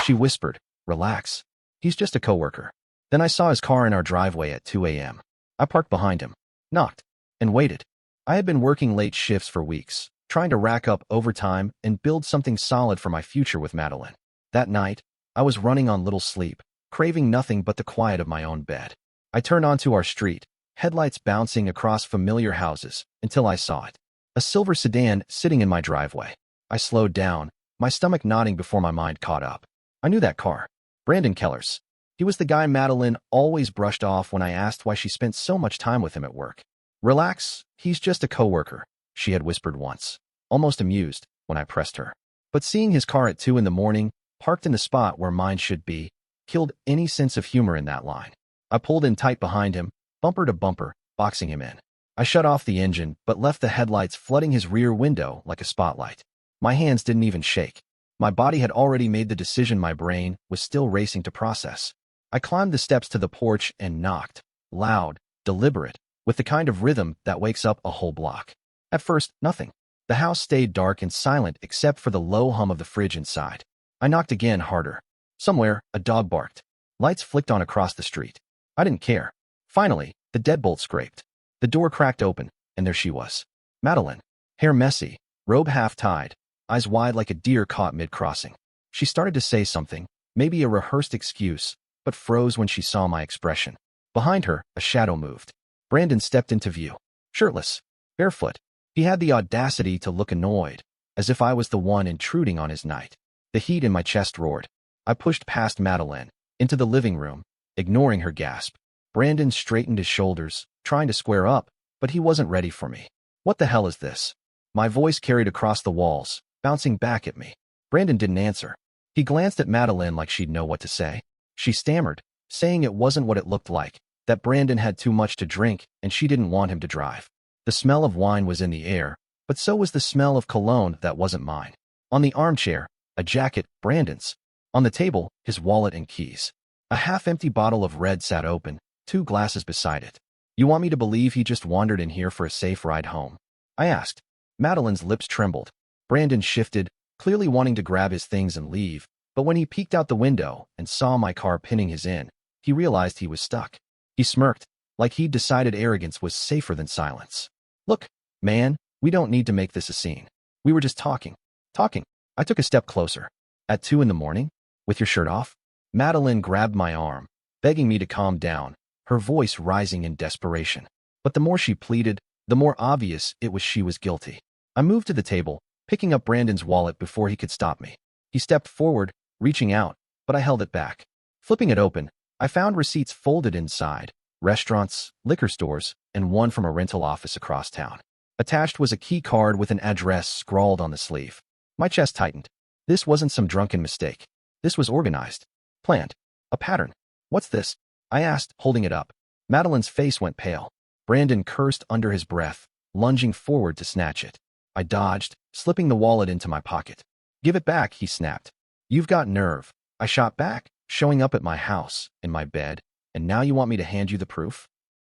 She whispered, "Relax. He's just a coworker." Then I saw his car in our driveway at 2 a.m. I parked behind him, knocked, and waited. I had been working late shifts for weeks, trying to rack up overtime and build something solid for my future with Madeline. That night, I was running on little sleep, craving nothing but the quiet of my own bed. I turned onto our street, headlights bouncing across familiar houses, until I saw it. A silver sedan sitting in my driveway. I slowed down, my stomach nodding before my mind caught up. I knew that car. Brandon Keller's. He was the guy Madeline always brushed off when I asked why she spent so much time with him at work. "Relax, he's just a coworker," she had whispered once, almost amused when I pressed her. But seeing his car at 2 in the morning, parked in the spot where mine should be, killed any sense of humor in that line. I pulled in tight behind him, bumper to bumper, boxing him in. I shut off the engine, but left the headlights flooding his rear window like a spotlight. My hands didn't even shake. My body had already made the decision my brain was still racing to process. I climbed the steps to the porch and knocked, loud, deliberate, with the kind of rhythm that wakes up a whole block. At first, nothing. The house stayed dark and silent except for the low hum of the fridge inside. I knocked again, harder. Somewhere, a dog barked. Lights flicked on across the street. I didn't care. Finally, the deadbolt scraped. The door cracked open, and there she was. Madeline. Hair messy, robe half-tied, eyes wide like a deer caught mid-crossing. She started to say something, maybe a rehearsed excuse, but froze when she saw my expression. Behind her, a shadow moved. Brandon stepped into view. Shirtless, barefoot. He had the audacity to look annoyed, as if I was the one intruding on his night. The heat in my chest roared. I pushed past Madeline, into the living room, ignoring her gasp. Brandon straightened his shoulders, trying to square up, but he wasn't ready for me. "What the hell is this?" My voice carried across the walls, bouncing back at me. Brandon didn't answer. He glanced at Madeline like she'd know what to say. She stammered, saying it wasn't what it looked like, that Brandon had too much to drink and she didn't want him to drive. The smell of wine was in the air, but so was the smell of cologne that wasn't mine. On the armchair, a jacket, Brandon's. On the table, his wallet and keys. A half-empty bottle of red sat open, 2 glasses beside it. "You want me to believe he just wandered in here for a safe ride home?" I asked. Madeline's lips trembled. Brandon shifted, clearly wanting to grab his things and leave, but when he peeked out the window and saw my car pinning his in, he realized he was stuck. He smirked, like he'd decided arrogance was safer than silence. "Look, man, we don't need to make this a scene. We were just talking." Talking. I took a step closer. "At 2 in the morning? With your shirt off?" Madeline grabbed my arm, begging me to calm down, her voice rising in desperation. But the more she pleaded, the more obvious it was she was guilty. I moved to the table, picking up Brandon's wallet before he could stop me. He stepped forward, reaching out, but I held it back. Flipping it open, I found receipts folded inside, restaurants, liquor stores, and one from a rental office across town. Attached was a key card with an address scrawled on the sleeve. My chest tightened. This wasn't some drunken mistake. This was organized. Planned. A pattern. "What's this?" I asked, holding it up. Madeline's face went pale. Brandon cursed under his breath, lunging forward to snatch it. I dodged, slipping the wallet into my pocket. "Give it back," he snapped. "You've got nerve." I shot back, showing up at my house, in my bed, "And now you want me to hand you the proof?"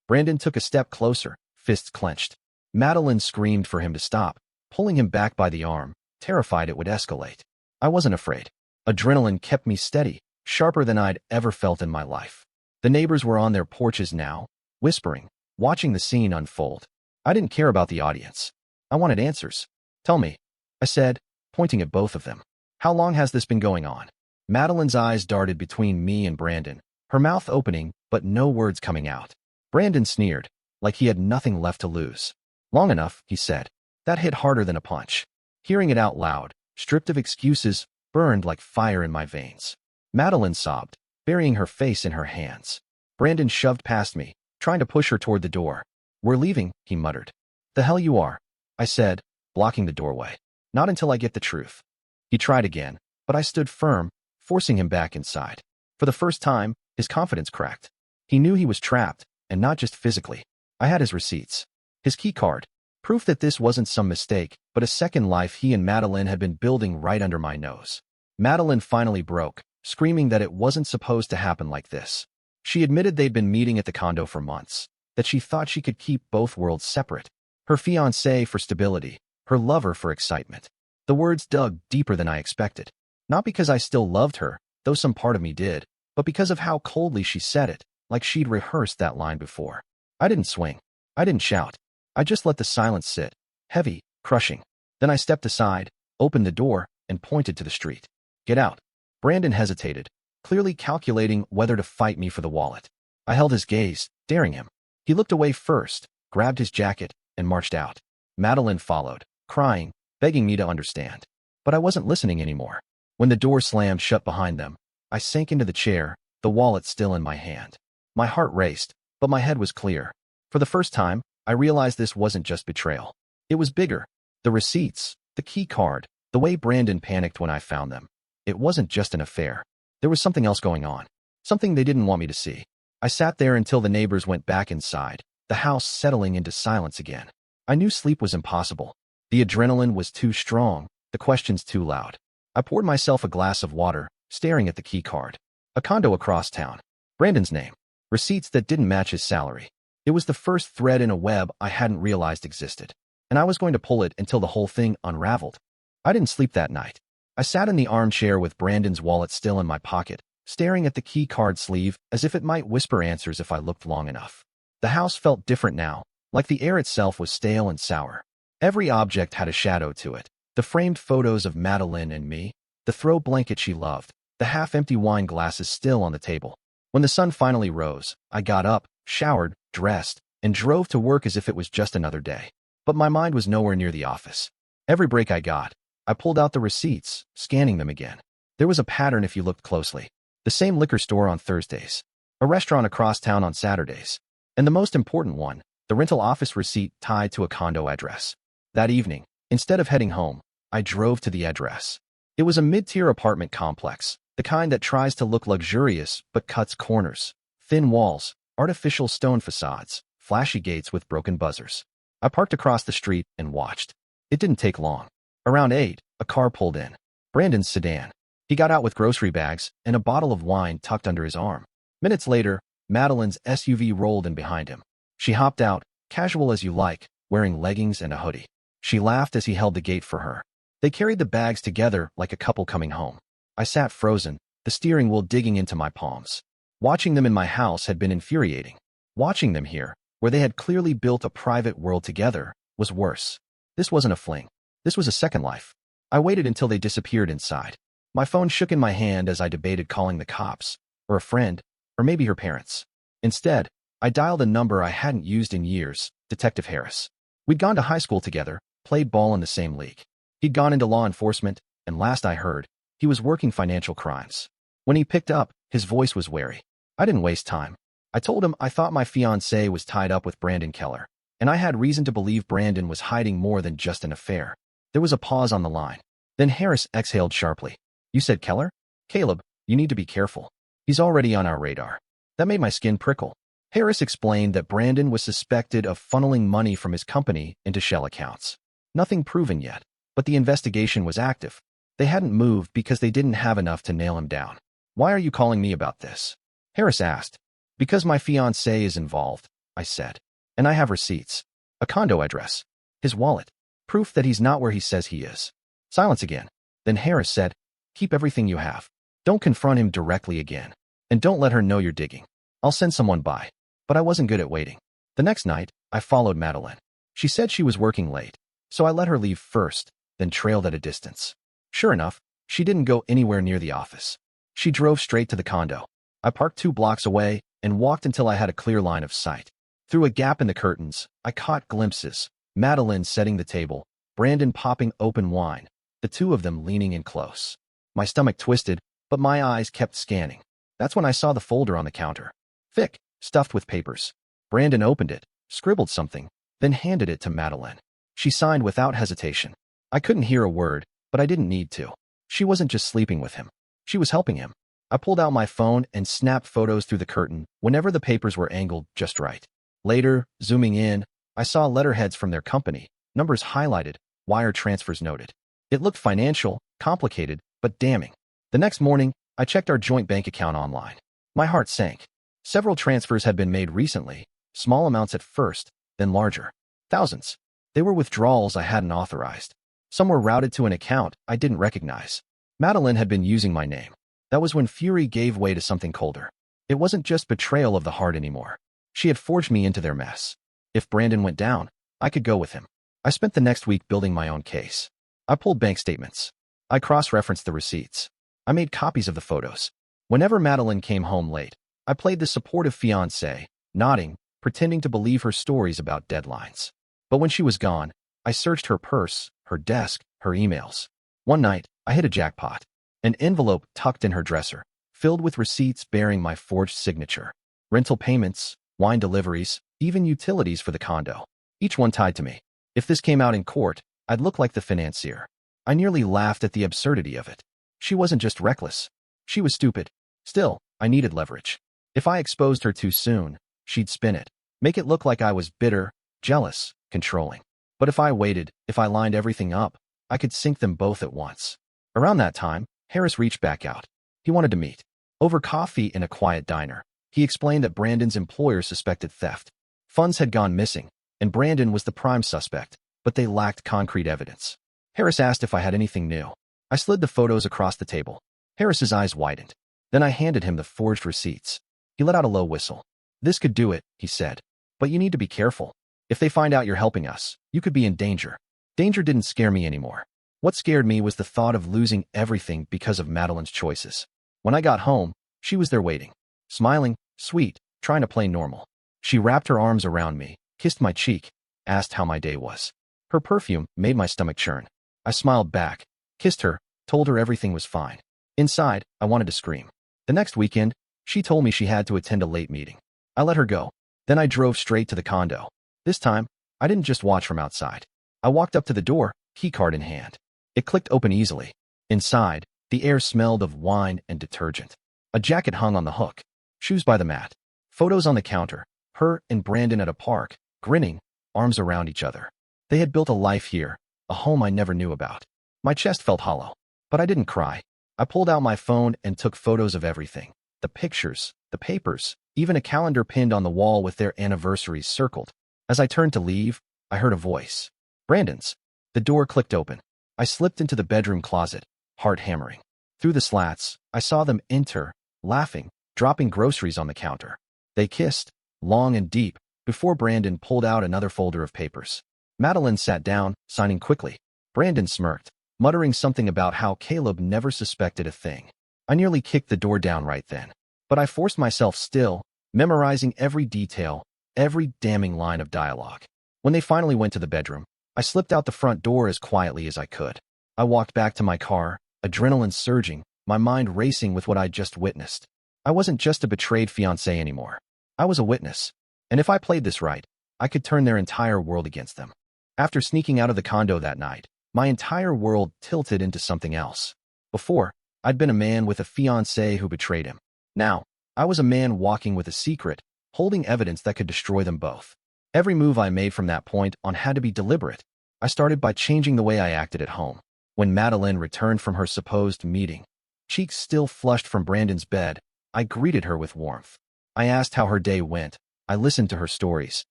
Brandon took a step closer, fists clenched. Madeline screamed for him to stop, pulling him back by the arm, terrified it would escalate. I wasn't afraid. Adrenaline kept me steady, sharper than I'd ever felt in my life. The neighbors were on their porches now, whispering, watching the scene unfold. I didn't care about the audience. I wanted answers. "Tell me," I said, pointing at both of them. "How long has this been going on?" Madeline's eyes darted between me and Brandon, her mouth opening, but no words coming out. Brandon sneered, like he had nothing left to lose. "Long enough," he said. That hit harder than a punch. Hearing it out loud, stripped of excuses, burned like fire in my veins. Madeline sobbed, burying her face in her hands. Brandon shoved past me, trying to push her toward the door. "We're leaving," he muttered. "The hell you are," I said, blocking the doorway. "Not until I get the truth." He tried again, but I stood firm, forcing him back inside. For the first time, his confidence cracked. He knew he was trapped, and not just physically. I had his receipts. His key card. Proof that this wasn't some mistake, but a second life he and Madeline had been building right under my nose. Madeline finally broke, screaming that it wasn't supposed to happen like this. She admitted they'd been meeting at the condo for months, that she thought she could keep both worlds separate. Her fiancé for stability, her lover for excitement. The words dug deeper than I expected. Not because I still loved her, though some part of me did, but because of how coldly she said it, like she'd rehearsed that line before. I didn't swing. I didn't shout. I just let the silence sit, heavy, crushing. Then I stepped aside, opened the door, and pointed to the street. Get out. Brandon hesitated, clearly calculating whether to fight me for the wallet. I held his gaze, daring him. He looked away first, grabbed his jacket, and marched out. Madeline followed, crying, begging me to understand. But I wasn't listening anymore. When the door slammed shut behind them, I sank into the chair, the wallet still in my hand. My heart raced, but my head was clear. For the first time, I realized this wasn't just betrayal. It was bigger. The receipts, the key card, the way Brandon panicked when I found them. It wasn't just an affair. There was something else going on. Something they didn't want me to see. I sat there until the neighbors went back inside, the house settling into silence again. I knew sleep was impossible. The adrenaline was too strong, the questions too loud. I poured myself a glass of water, staring at the key card. A condo across town. Brandon's name. Receipts that didn't match his salary. It was the first thread in a web I hadn't realized existed, and I was going to pull it until the whole thing unraveled. I didn't sleep that night. I sat in the armchair with Brandon's wallet still in my pocket, staring at the key card sleeve as if it might whisper answers if I looked long enough. The house felt different now, like the air itself was stale and sour. Every object had a shadow to it. The framed photos of Madeline and me, the throw blanket she loved, the half-empty wine glasses still on the table. When the sun finally rose, I got up, showered, dressed, and drove to work as if it was just another day. But my mind was nowhere near the office. Every break I got, I pulled out the receipts, scanning them again. There was a pattern if you looked closely. The same liquor store on Thursdays, a restaurant across town on Saturdays, and the most important one, the rental office receipt tied to a condo address. That evening, instead of heading home, I drove to the address. It was a mid-tier apartment complex, the kind that tries to look luxurious but cuts corners. Thin walls, artificial stone facades, flashy gates with broken buzzers. I parked across the street and watched. It didn't take long. Around 8, a car pulled in. Brandon's sedan. He got out with grocery bags and a bottle of wine tucked under his arm. Minutes later, Madeline's SUV rolled in behind him. She hopped out, casual as you like, wearing leggings and a hoodie. She laughed as he held the gate for her. They carried the bags together like a couple coming home. I sat frozen, the steering wheel digging into my palms. Watching them in my house had been infuriating. Watching them here, where they had clearly built a private world together, was worse. This wasn't a fling. This was a second life. I waited until they disappeared inside. My phone shook in my hand as I debated calling the cops, or a friend, or maybe her parents. Instead, I dialed a number I hadn't used in years, Detective Harris. We'd gone to high school together, played ball in the same league. He'd gone into law enforcement, and last I heard, he was working financial crimes. When he picked up, his voice was wary. I didn't waste time. I told him I thought my fiancée was tied up with Brandon Keller, and I had reason to believe Brandon was hiding more than just an affair. There was a pause on the line. Then Harris exhaled sharply. You said Keller? Caleb, you need to be careful. He's already on our radar. That made my skin prickle. Harris explained that Brandon was suspected of funneling money from his company into shell accounts. Nothing proven yet, but the investigation was active. They hadn't moved because they didn't have enough to nail him down. Why are you calling me about this? Harris asked. Because my fiancée is involved, I said. And I have receipts. A condo address. His wallet. Proof that he's not where he says he is. Silence again. Then Harris said, keep everything you have. Don't confront him directly again. And don't let her know you're digging. I'll send someone by. But I wasn't good at waiting. The next night, I followed Madeline. She said she was working late, so I let her leave first, then trailed at a distance. Sure enough, she didn't go anywhere near the office. She drove straight to the condo. I parked 2 blocks away and walked until I had a clear line of sight. Through a gap in the curtains, I caught glimpses. Madeline setting the table, Brandon popping open wine, the two of them leaning in close. My stomach twisted, but my eyes kept scanning. That's when I saw the folder on the counter. Thick, stuffed with papers. Brandon opened it, scribbled something, then handed it to Madeline. She signed without hesitation. I couldn't hear a word, but I didn't need to. She wasn't just sleeping with him. She was helping him. I pulled out my phone and snapped photos through the curtain whenever the papers were angled just right. Later, zooming in, I saw letterheads from their company, numbers highlighted, wire transfers noted. It looked financial, complicated, but damning. The next morning, I checked our joint bank account online. My heart sank. Several transfers had been made recently, small amounts at first, then larger. Thousands. They were withdrawals I hadn't authorized. Some were routed to an account I didn't recognize. Madeline had been using my name. That was when fury gave way to something colder. It wasn't just betrayal of the heart anymore. She had forged me into their mess. If Brandon went down, I could go with him. I spent the next week building my own case. I pulled bank statements. I cross-referenced the receipts. I made copies of the photos. Whenever Madeline came home late, I played the supportive fiancé, nodding, pretending to believe her stories about deadlines. But when she was gone, I searched her purse, her desk, her emails. One night, I hit a jackpot. An envelope tucked in her dresser, filled with receipts bearing my forged signature. Rental payments, wine deliveries, even utilities for the condo. Each one tied to me. If this came out in court, I'd look like the financier. I nearly laughed at the absurdity of it. She wasn't just reckless. She was stupid. Still, I needed leverage. If I exposed her too soon, she'd spin it, make it look like I was bitter, jealous, controlling. But if I waited, if I lined everything up, I could sink them both at once. Around that time, Harris reached back out. He wanted to meet. Over coffee in a quiet diner, he explained that Brandon's employer suspected theft. Funds had gone missing, and Brandon was the prime suspect, but they lacked concrete evidence. Harris asked if I had anything new. I slid the photos across the table. Harris's eyes widened. Then I handed him the forged receipts. He let out a low whistle. This could do it, he said. But you need to be careful. If they find out you're helping us, you could be in danger. Danger didn't scare me anymore. What scared me was the thought of losing everything because of Madeline's choices. When I got home, she was there waiting. Smiling, sweet, trying to play normal. She wrapped her arms around me, kissed my cheek, asked how my day was. Her perfume made my stomach churn. I smiled back, kissed her, told her everything was fine. Inside, I wanted to scream. The next weekend, she told me she had to attend a late meeting. I let her go. Then I drove straight to the condo. This time, I didn't just watch from outside. I walked up to the door, keycard in hand. It clicked open easily. Inside, the air smelled of wine and detergent. A jacket hung on the hook. Shoes by the mat. Photos on the counter. Her and Brandon at a park, grinning, arms around each other. They had built a life here, a home I never knew about. My chest felt hollow. But I didn't cry. I pulled out my phone and took photos of everything. The pictures, the papers, even a calendar pinned on the wall with their anniversaries circled. As I turned to leave, I heard a voice. Brandon's. The door clicked open. I slipped into the bedroom closet, heart hammering. Through the slats, I saw them enter, laughing, dropping groceries on the counter. They kissed, long and deep, before Brandon pulled out another folder of papers. Madeline sat down, signing quickly. Brandon smirked, muttering something about how Caleb never suspected a thing. I nearly kicked the door down right then. But I forced myself still, memorizing every detail, every damning line of dialogue. When they finally went to the bedroom, I slipped out the front door as quietly as I could. I walked back to my car, adrenaline surging, my mind racing with what I'd just witnessed. I wasn't just a betrayed fiancé anymore. I was a witness. And if I played this right, I could turn their entire world against them. After sneaking out of the condo that night, my entire world tilted into something else. Before, I'd been a man with a fiancé who betrayed him. Now, I was a man walking with a secret, holding evidence that could destroy them both. Every move I made from that point on had to be deliberate. I started by changing the way I acted at home. When Madeline returned from her supposed meeting, cheeks still flushed from Brandon's bed, I greeted her with warmth. I asked how her day went, I listened to her stories,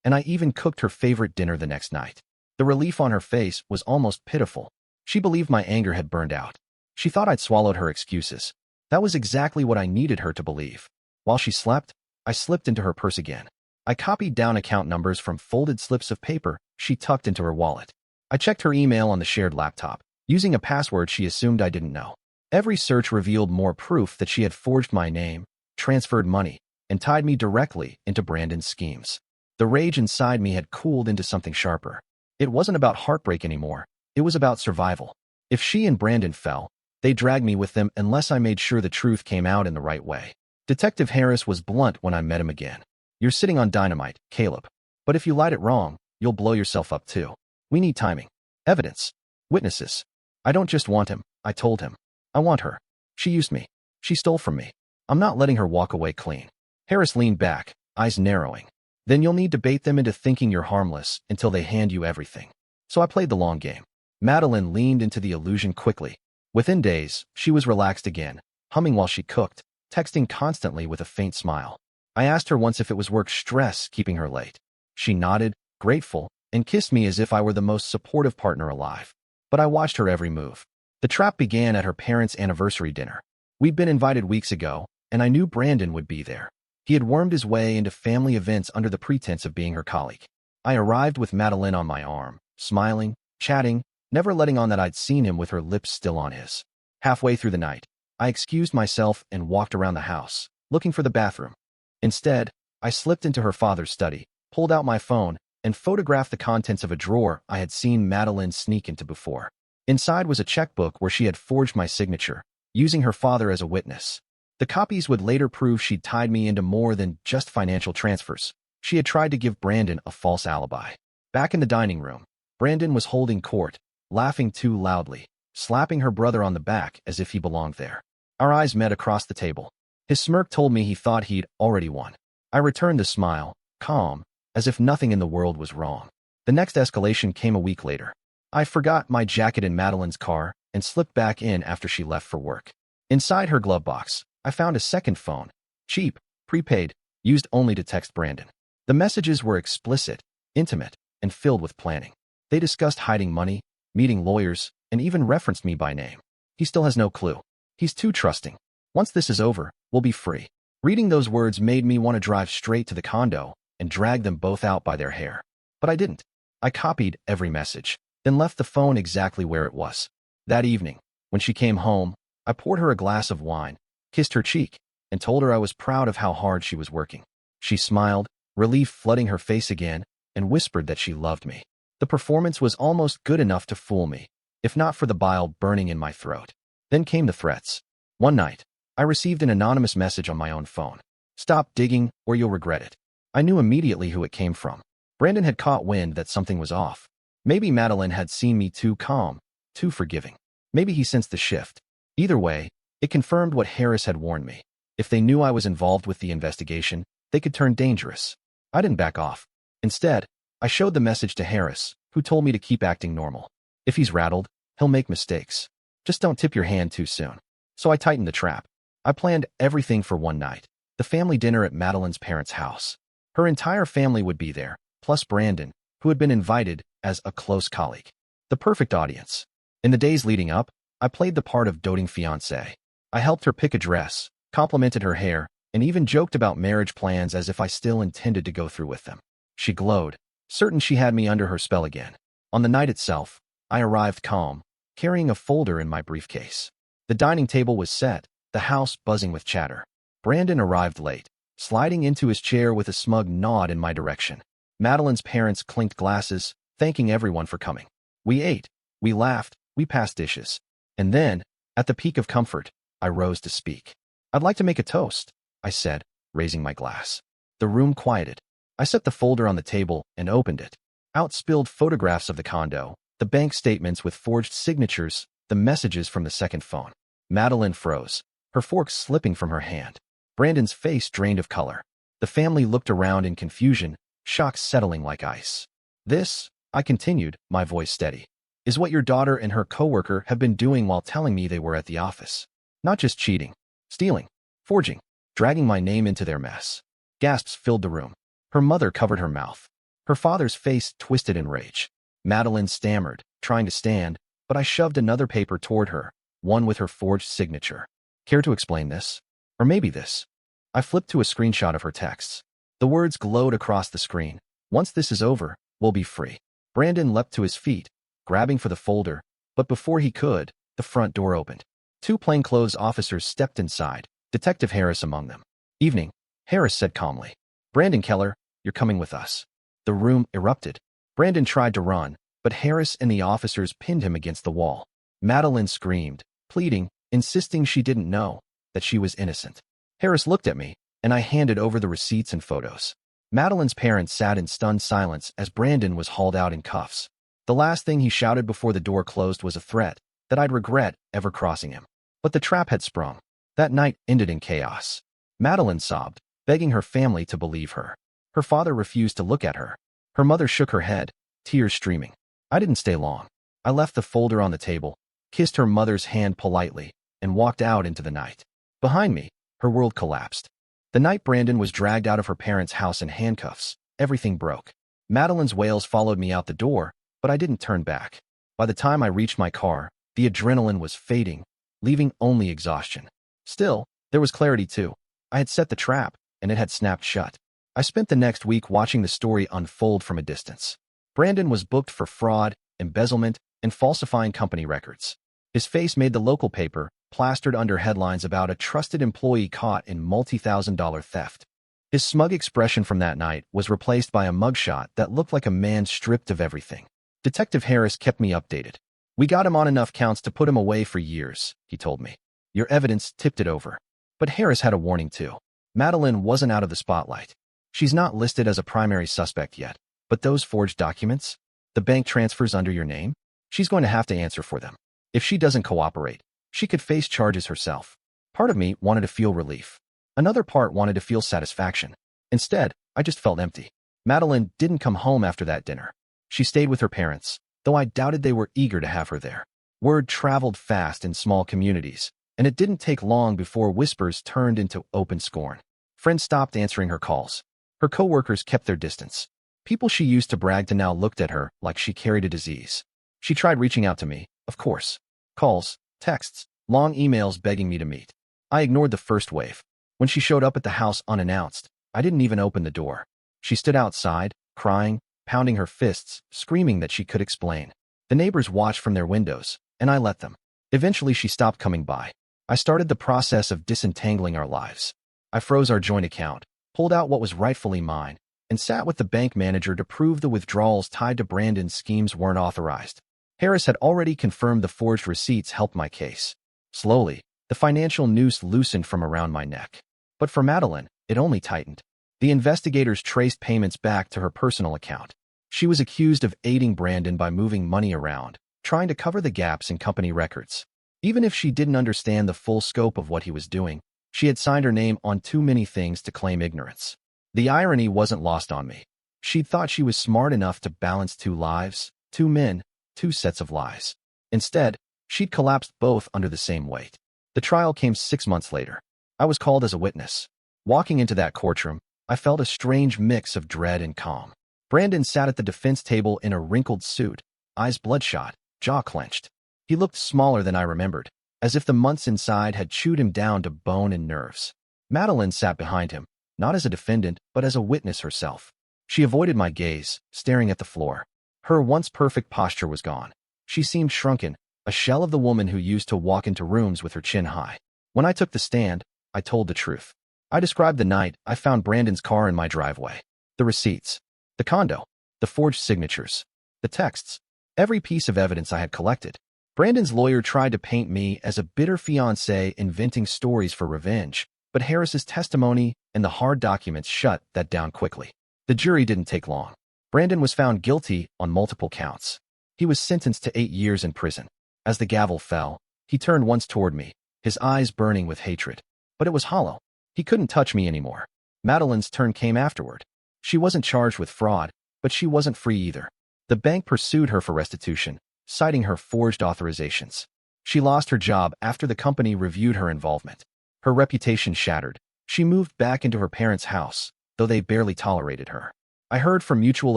and I even cooked her favorite dinner the next night. The relief on her face was almost pitiful. She believed my anger had burned out. She thought I'd swallowed her excuses. That was exactly what I needed her to believe. While she slept, I slipped into her purse again. I copied down account numbers from folded slips of paper she tucked into her wallet. I checked her email on the shared laptop, using a password she assumed I didn't know. Every search revealed more proof that she had forged my name, transferred money, and tied me directly into Brandon's schemes. The rage inside me had cooled into something sharper. It wasn't about heartbreak anymore. It was about survival. If she and Brandon fell, they dragged me with them unless I made sure the truth came out in the right way. Detective Harris was blunt when I met him again. You're sitting on dynamite, Caleb. But if you light it wrong, you'll blow yourself up too. We need timing. Evidence. Witnesses. I don't just want him, I told him. I want her. She used me. She stole from me. I'm not letting her walk away clean. Harris leaned back, eyes narrowing. Then you'll need to bait them into thinking you're harmless until they hand you everything. So I played the long game. Madeline leaned into the illusion quickly. Within days, she was relaxed again, humming while she cooked, texting constantly with a faint smile. I asked her once if it was work stress keeping her late. She nodded, grateful, and kissed me as if I were the most supportive partner alive. But I watched her every move. The trap began at her parents' anniversary dinner. We'd been invited weeks ago, and I knew Brandon would be there. He had wormed his way into family events under the pretense of being her colleague. I arrived with Madeline on my arm, smiling, chatting, never letting on that I'd seen him with her lips still on his. Halfway through the night, I excused myself and walked around the house, looking for the bathroom. Instead, I slipped into her father's study, pulled out my phone, and photographed the contents of a drawer I had seen Madeline sneak into before. Inside was a checkbook where she had forged my signature, using her father as a witness. The copies would later prove she'd tied me into more than just financial transfers. She had tried to give Brandon a false alibi. Back in the dining room, Brandon was holding court, laughing too loudly, slapping her brother on the back as if he belonged there. Our eyes met across the table. His smirk told me he thought he'd already won. I returned the smile, calm, as if nothing in the world was wrong. The next escalation came a week later. I forgot my jacket in Madeline's car and slipped back in after she left for work. Inside her glove box, I found a second phone. Cheap, prepaid, used only to text Brandon. The messages were explicit, intimate, and filled with planning. They discussed hiding money, meeting lawyers, and even referenced me by name. He still has no clue. He's too trusting. Once this is over, we'll be free. Reading those words made me want to drive straight to the condo and drag them both out by their hair. But I didn't. I copied every message, then left the phone exactly where it was. That evening, when she came home, I poured her a glass of wine, kissed her cheek, and told her I was proud of how hard she was working. She smiled, relief flooding her face again, and whispered that she loved me. The performance was almost good enough to fool me, if not for the bile burning in my throat. Then came the threats. One night, I received an anonymous message on my own phone. "Stop digging, or you'll regret it." I knew immediately who it came from. Brandon had caught wind that something was off. Maybe Madeline had seen me too calm, too forgiving. Maybe he sensed the shift. Either way, it confirmed what Harris had warned me. If they knew I was involved with the investigation, they could turn dangerous. I didn't back off. Instead, I showed the message to Harris, who told me to keep acting normal. If he's rattled, he'll make mistakes. Just don't tip your hand too soon. So I tightened the trap. I planned everything for one night, the family dinner at Madeline's parents' house. Her entire family would be there, plus Brandon, who had been invited as a close colleague. The perfect audience. In the days leading up, I played the part of doting fiancé. I helped her pick a dress, complimented her hair, and even joked about marriage plans as if I still intended to go through with them. She glowed, certain she had me under her spell again. On the night itself, I arrived calm, carrying a folder in my briefcase. The dining table was set, the house buzzing with chatter. Brandon arrived late, sliding into his chair with a smug nod in my direction. Madeline's parents clinked glasses, thanking everyone for coming. We ate, we laughed, we passed dishes. And then, at the peak of comfort, I rose to speak. "I'd like to make a toast," I said, raising my glass. The room quieted. I set the folder on the table and opened it. Out spilled photographs of the condo, the bank statements with forged signatures, the messages from the second phone. Madeline froze, her fork slipping from her hand. Brandon's face drained of color. The family looked around in confusion, shock settling like ice. "This," I continued, my voice steady, "is what your daughter and her coworker have been doing while telling me they were at the office. Not just cheating, stealing, forging, dragging my name into their mess." Gasps filled the room. Her mother covered her mouth. Her father's face twisted in rage. Madeline stammered, trying to stand, but I shoved another paper toward her, one with her forged signature. "Care to explain this? Or maybe this?" I flipped to a screenshot of her texts. The words glowed across the screen. "Once this is over, we'll be free." Brandon leapt to his feet, grabbing for the folder, but before he could, the front door opened. Two plainclothes officers stepped inside, Detective Harris among them. "Evening," Harris said calmly. "Brandon Keller, you're coming with us." The room erupted. Brandon tried to run, but Harris and the officers pinned him against the wall. Madeline screamed, pleading, insisting she didn't know, that she was innocent. Harris looked at me, and I handed over the receipts and photos. Madeline's parents sat in stunned silence as Brandon was hauled out in cuffs. The last thing he shouted before the door closed was a threat that I'd regret ever crossing him. But the trap had sprung. That night ended in chaos. Madeline sobbed, begging her family to believe her. Her father refused to look at her. Her mother shook her head, tears streaming. I didn't stay long. I left the folder on the table, kissed her mother's hand politely, and walked out into the night. Behind me, her world collapsed. The night Brandon was dragged out of her parents' house in handcuffs, everything broke. Madeline's wails followed me out the door, but I didn't turn back. By the time I reached my car, the adrenaline was fading, leaving only exhaustion. Still, there was clarity too. I had set the trap, and it had snapped shut. I spent the next week watching the story unfold from a distance. Brandon was booked for fraud, embezzlement, and falsifying company records. His face made the local paper, plastered under headlines about a trusted employee caught in multi-thousand-dollar theft. His smug expression from that night was replaced by a mugshot that looked like a man stripped of everything. Detective Harris kept me updated. "We got him on enough counts to put him away for years," he told me. "Your evidence tipped it over." But Harris had a warning too. Madeline wasn't out of the spotlight. She's not listed as a primary suspect yet, but those forged documents, the bank transfers under your name, she's going to have to answer for them. If she doesn't cooperate, she could face charges herself. Part of me wanted to feel relief. Another part wanted to feel satisfaction. Instead, I just felt empty. Madeline didn't come home after that dinner. She stayed with her parents, though I doubted they were eager to have her there. Word traveled fast in small communities, and it didn't take long before whispers turned into open scorn. Friends stopped answering her calls. Her coworkers kept their distance. People she used to brag to now looked at her like she carried a disease. She tried reaching out to me, of course. Calls, texts, long emails begging me to meet. I ignored the first wave. When she showed up at the house unannounced, I didn't even open the door. She stood outside, crying, pounding her fists, screaming that she could explain. The neighbors watched from their windows, and I let them. Eventually, she stopped coming by. I started the process of disentangling our lives. I froze our joint account, pulled out what was rightfully mine, and sat with the bank manager to prove the withdrawals tied to Brandon's schemes weren't authorized. Harris had already confirmed the forged receipts helped my case. Slowly, the financial noose loosened from around my neck. But for Madeline, it only tightened. The investigators traced payments back to her personal account. She was accused of aiding Brandon by moving money around, trying to cover the gaps in company records. Even if she didn't understand the full scope of what he was doing, she had signed her name on too many things to claim ignorance. The irony wasn't lost on me. She'd thought she was smart enough to balance two lives, two men, two sets of lies. Instead, she'd collapsed both under the same weight. The trial came 6 months later. I was called as a witness. Walking into that courtroom, I felt a strange mix of dread and calm. Brandon sat at the defense table in a wrinkled suit, eyes bloodshot, jaw clenched. He looked smaller than I remembered, as if the months inside had chewed him down to bone and nerves. Madeline sat behind him, not as a defendant, but as a witness herself. She avoided my gaze, staring at the floor. Her once perfect posture was gone. She seemed shrunken, a shell of the woman who used to walk into rooms with her chin high. When I took the stand, I told the truth. I described the night I found Brandon's car in my driveway. The receipts, the condo, the forged signatures, the texts, every piece of evidence I had collected. Brandon's lawyer tried to paint me as a bitter fiancé inventing stories for revenge, but Harris's testimony and the hard documents shut that down quickly. The jury didn't take long. Brandon was found guilty on multiple counts. He was sentenced to 8 years in prison. As the gavel fell, he turned once toward me, his eyes burning with hatred. But it was hollow. He couldn't touch me anymore. Madeline's turn came afterward. She wasn't charged with fraud, but she wasn't free either. The bank pursued her for restitution, citing her forged authorizations. She lost her job after the company reviewed her involvement. Her reputation shattered. She moved back into her parents' house, though they barely tolerated her. I heard from mutual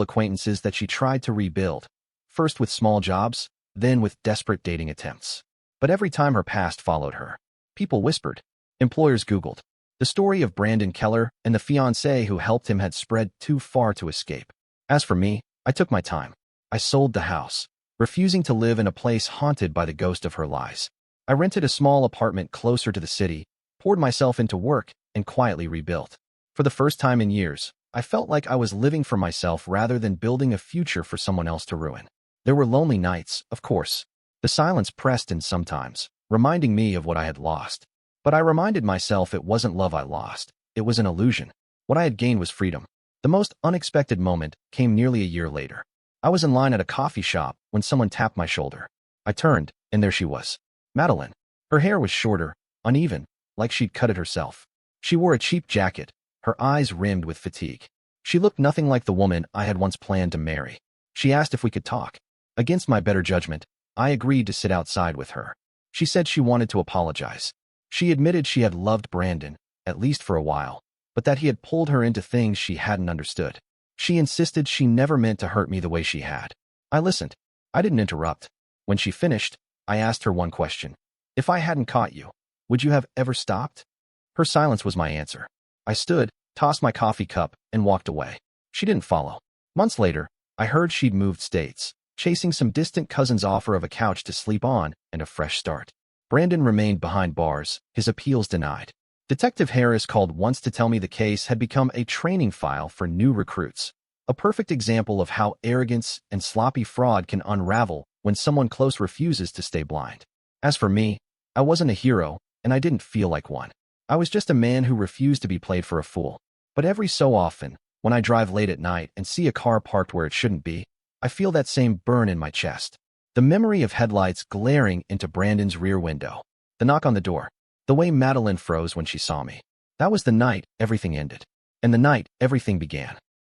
acquaintances that she tried to rebuild, first with small jobs, then with desperate dating attempts. But every time her past followed her. People whispered. Employers Googled. The story of Brandon Keller and the fiancée who helped him had spread too far to escape. As for me, I took my time. I sold the house, refusing to live in a place haunted by the ghost of her lies. I rented a small apartment closer to the city, poured myself into work, and quietly rebuilt. For the first time in years, I felt like I was living for myself rather than building a future for someone else to ruin. There were lonely nights, of course. The silence pressed in sometimes, reminding me of what I had lost. But I reminded myself it wasn't love I lost. It was an illusion. What I had gained was freedom. The most unexpected moment came nearly a year later. I was in line at a coffee shop when someone tapped my shoulder. I turned, and there she was. Madeline. Her hair was shorter, uneven, like she'd cut it herself. She wore a cheap jacket, her eyes rimmed with fatigue. She looked nothing like the woman I had once planned to marry. She asked if we could talk. Against my better judgment, I agreed to sit outside with her. She said she wanted to apologize. She admitted she had loved Brandon, at least for a while, but that he had pulled her into things she hadn't understood. She insisted she never meant to hurt me the way she had. I listened. I didn't interrupt. When she finished, I asked her one question. If I hadn't caught you, Would you have ever stopped? Her silence was my answer. I stood, tossed my coffee cup, and walked away. She didn't follow. Months later, I heard she'd moved states, chasing some distant cousin's offer of a couch to sleep on and a fresh start. Brandon remained behind bars, his appeals denied. Detective Harris called once to tell me the case had become a training file for new recruits. A perfect example of how arrogance and sloppy fraud can unravel when someone close refuses to stay blind. As for me, I wasn't a hero, and I didn't feel like one. I was just a man who refused to be played for a fool. But every so often, when I drive late at night and see a car parked where it shouldn't be, I feel that same burn in my chest. The memory of headlights glaring into Brandon's rear window. The knock on the door. The way Madeline froze when she saw me. That was the night everything ended. And the night everything began.